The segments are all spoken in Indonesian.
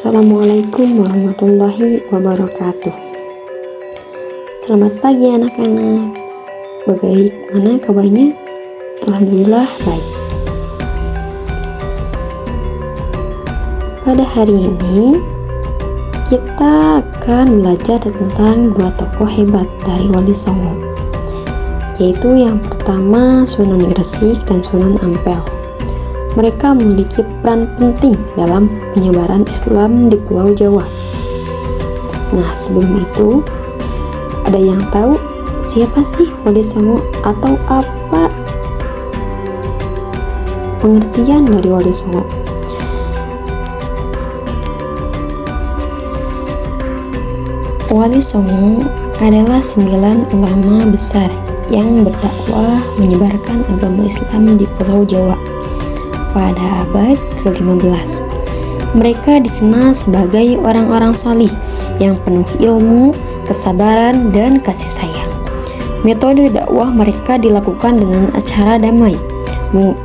Assalamualaikum warahmatullahi wabarakatuh. Selamat pagi anak-anak. Bagaimana kabarnya? Alhamdulillah baik. Pada hari ini kita akan belajar tentang dua tokoh hebat dari Wali Songo, yaitu yang pertama Sunan Gresik dan Sunan Ampel. Mereka memiliki peran penting dalam penyebaran Islam di Pulau Jawa. Nah, sebelum itu, ada yang tahu siapa sih Wali Songo atau apa pengertian dari Wali Songo? Wali Songo adalah 9 ulama besar yang berdakwah menyebarkan agama Islam di Pulau Jawa pada abad ke-15. Mereka dikenal sebagai orang-orang salih yang penuh ilmu, kesabaran, dan kasih sayang. Metode dakwah mereka dilakukan dengan acara damai,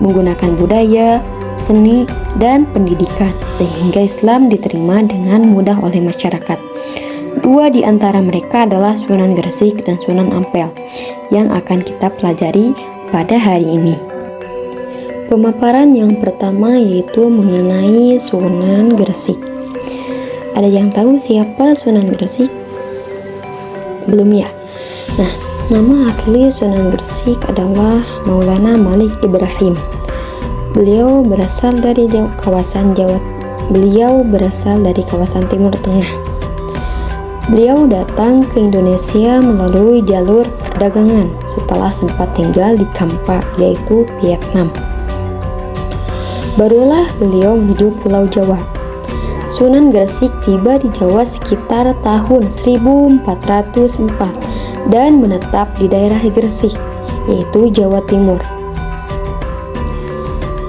menggunakan budaya, seni, dan pendidikan sehingga Islam diterima dengan mudah oleh masyarakat. Dua di antara mereka adalah Sunan Gresik dan Sunan Ampel yang akan kita pelajari pada hari ini. Pemaparan yang pertama yaitu mengenai Sunan Gresik. Ada yang tahu siapa Sunan Gresik? Belum ya? Nah, nama asli Sunan Gresik adalah Maulana Malik Ibrahim. Beliau berasal dari kawasan Timur Tengah. Beliau datang ke Indonesia melalui jalur perdagangan setelah sempat tinggal di Kampa, yaitu Vietnam. Barulah beliau menuju Pulau Jawa. Sunan Gresik tiba di Jawa sekitar tahun 1404 dan menetap di daerah Gresik, yaitu Jawa Timur.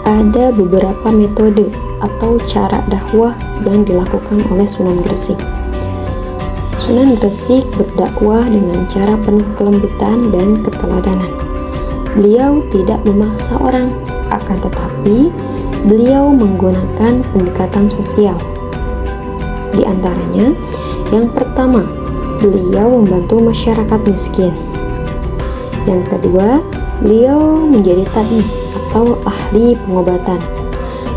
Ada beberapa metode atau cara dakwah yang dilakukan oleh Sunan Gresik. Sunan Gresik berdakwah dengan cara penuh kelembutan dan keteladanan. Beliau tidak memaksa orang, akan tetapi beliau menggunakan pendekatan sosial. Di antaranya, yang pertama, beliau membantu masyarakat miskin. Yang kedua, beliau menjadi tabib atau ahli pengobatan.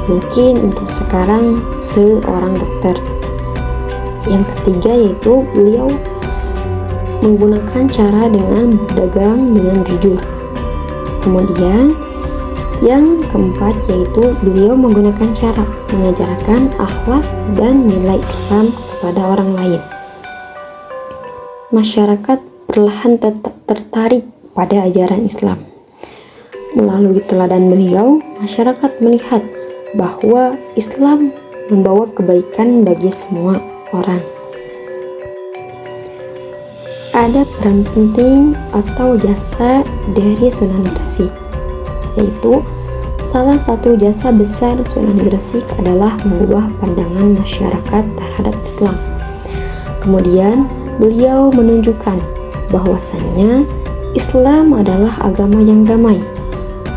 Mungkin untuk sekarang seorang dokter. Yang ketiga yaitu beliau menggunakan cara dengan berdagang dengan jujur. Kemudian yang keempat yaitu beliau menggunakan cara mengajarkan akhlak dan nilai Islam kepada orang lain. Masyarakat perlahan tertarik pada ajaran Islam. Melalui teladan beliau, masyarakat melihat bahwa Islam membawa kebaikan bagi semua orang. Ada peran penting atau jasa dari Sunan Gresik, yaitu salah satu jasa besar Sunan Gresik adalah mengubah pandangan masyarakat terhadap Islam. Kemudian beliau menunjukkan bahwasannya Islam adalah agama yang damai,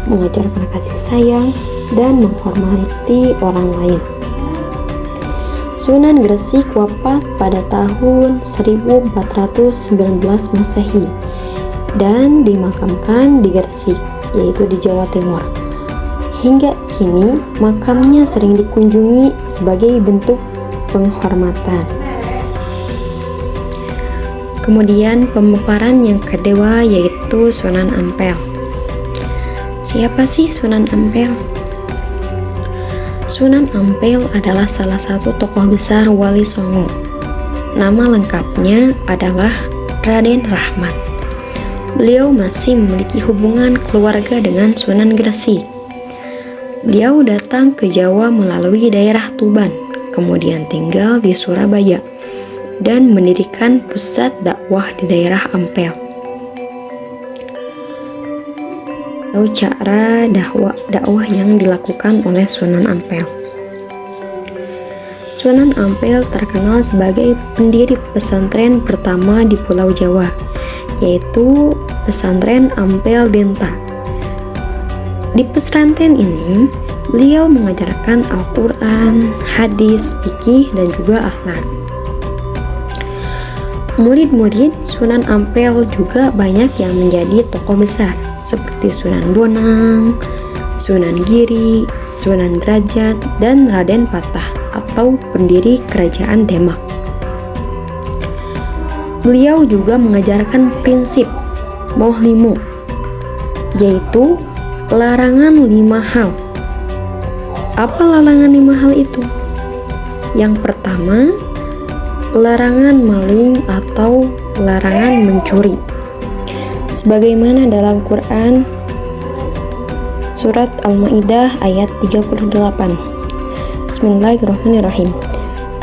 mengajarkan kasih sayang dan menghormati orang lain. Sunan Gresik wafat pada tahun 1419 Masehi dan dimakamkan di Gresik, yaitu di Jawa Timur. Hingga kini makamnya sering dikunjungi sebagai bentuk penghormatan. Kemudian pemaparan yang kedua yaitu Sunan Ampel. Siapa sih Sunan Ampel? Sunan Ampel adalah salah satu tokoh besar Wali Songo. Nama lengkapnya adalah Raden Rahmat. Beliau masih memiliki hubungan keluarga dengan Sunan Gresik. Beliau datang ke Jawa melalui daerah Tuban, kemudian tinggal di Surabaya, dan mendirikan pusat dakwah di daerah Ampel. Atau cara dakwah yang dilakukan oleh Sunan Ampel. Sunan Ampel terkenal sebagai pendiri pesantren pertama di Pulau Jawa, yaitu pesantren Ampel Denta. Di pesantren ini, beliau mengajarkan mengajarkan Al-Quran, hadis, fikih, dan juga akhlak. Murid-murid Sunan Ampel juga banyak yang menjadi tokoh besar seperti Sunan Bonang, Sunan Giri, Sunan Derajat, dan Raden Patah atau pendiri kerajaan Demak. Beliau juga mengajarkan prinsip Moh Limo, yaitu larangan 5 hal. Apa larangan 5 hal itu? Yang pertama, larangan maling atau larangan mencuri. Sebagaimana dalam Quran surat Al-Maidah ayat 38. Bismillahirrahmanirrahim.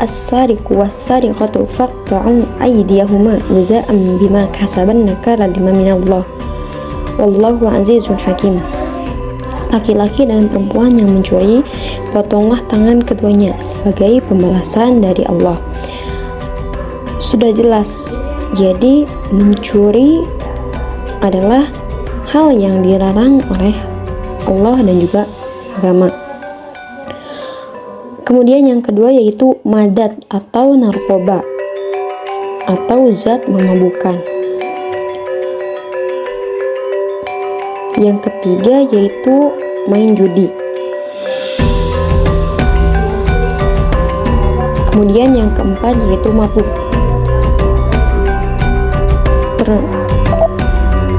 As-sariqu was-sariqatu faqta'u aydiyahuma jazaa'an bima kasaban nakalan minallah. Wallahu azizun hakim. Laki-laki dan perempuan yang mencuri, potonglah tangan keduanya sebagai pembalasan dari Allah. Sudah jelas, jadi mencuri adalah hal yang dilarang oleh Allah dan juga agama. Kemudian yang kedua yaitu madat atau narkoba atau zat memabukkan. Yang ketiga yaitu main judi. Kemudian yang keempat yaitu mabuk.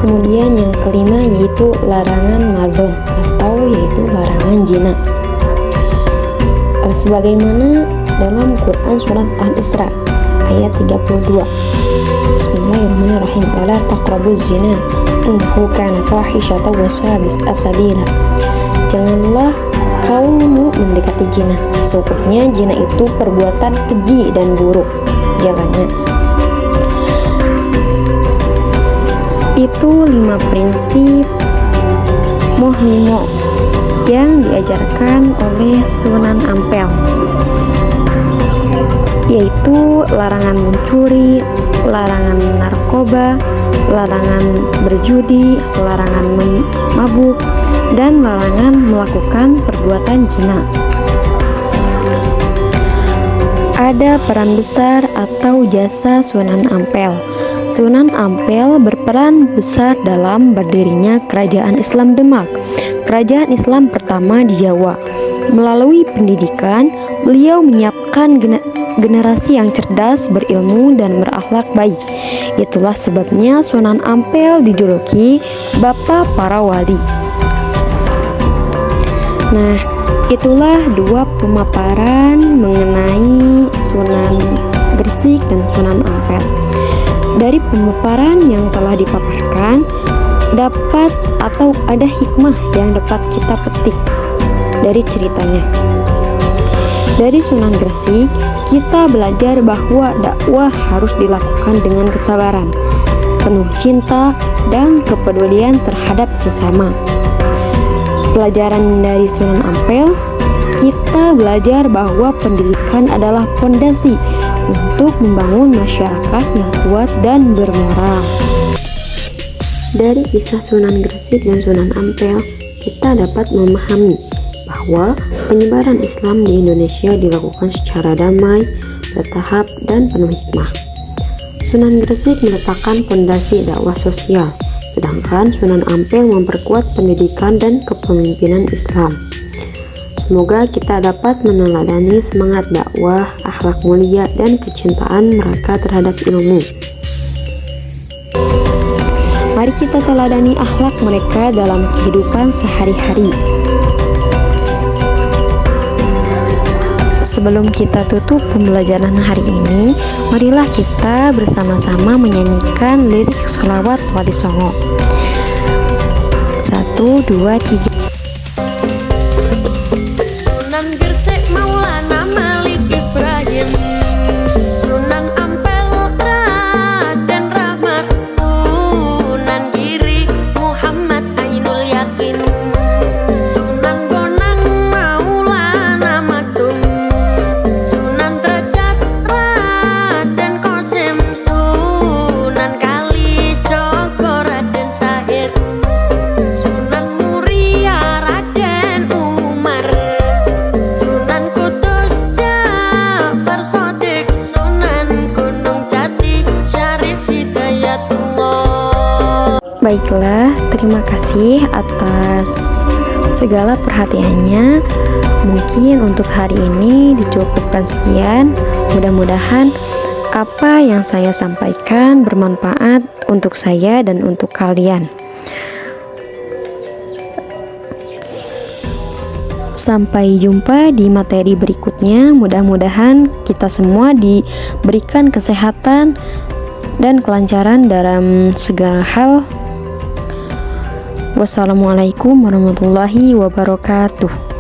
Kemudian yang kelima yaitu larangan madon atau yaitu larangan zina. Sebagaimana dalam Quran surat Al-Isra ayat 32. Bismillahirrahmanirrahim. Wala taqrabuz zina innahu kana fahisyatan wa sa'a sabila. Janganlah kamu mendekati zina, sesungguhnya zina itu perbuatan keji dan buruk jalannya. Itu 5 prinsip Moh Limo yang diajarkan oleh Sunan Ampel, yaitu larangan mencuri, larangan narkoba, larangan berjudi, larangan mabuk, dan larangan melakukan perbuatan zina. Ada peran besar atau jasa Sunan Ampel. Sunan Ampel berperan besar dalam berdirinya Kerajaan Islam Demak, kerajaan Islam pertama di Jawa. Melalui pendidikan, beliau menyiapkan generasi yang cerdas, berilmu, dan berakhlak baik. Itulah sebabnya Sunan Ampel dijuluki Bapak para Wali. Nah, itulah 2 pemaparan mengenai Sunan Gresik dan Sunan Ampel. Dari pemaparan yang telah dipaparkan, dapat atau ada hikmah yang dapat kita petik dari ceritanya. Dari Sunan Gresik, kita belajar bahwa dakwah harus dilakukan dengan kesabaran, penuh cinta, dan kepedulian terhadap sesama. Pelajaran dari Sunan Ampel, kita belajar bahwa pendidikan adalah fondasi untuk membangun masyarakat yang kuat dan bermoral. Dari kisah Sunan Gresik dan Sunan Ampel, kita dapat memahami bahwa penyebaran Islam di Indonesia dilakukan secara damai, bertahap, dan penuh hikmah. Sunan Gresik meletakkan fondasi dakwah sosial, sedangkan Sunan Ampel memperkuat pendidikan dan kepemimpinan Islam. Semoga kita dapat meneladani semangat dakwah, akhlak mulia, dan kecintaan mereka terhadap ilmu. Mari kita teladani akhlak mereka dalam kehidupan sehari-hari. Sebelum kita tutup pembelajaran hari ini, marilah kita bersama-sama menyanyikan lirik sholawat Wali Songo. 1, 2, 3. Sunan Gresik Maulana Malik Ibrahim, Sunan Ampel Raden Rahmat, Sunan Giri Muhammad Ainul Yakin, Sunan Bonang Maulana Maktum, Sunan Derajat Raden Qasim, Sunan Kalijogo Raden Syahid, Sunan Muria Baiklah, terima kasih atas segala perhatiannya. Mungkin untuk hari ini dicukupkan sekian. Mudah-mudahan apa yang saya sampaikan bermanfaat untuk saya dan untuk kalian. Sampai jumpa di materi berikutnya. Mudah-mudahan kita semua diberikan kesehatan dan kelancaran dalam segala hal. Wassalamualaikum warahmatullahi wabarakatuh.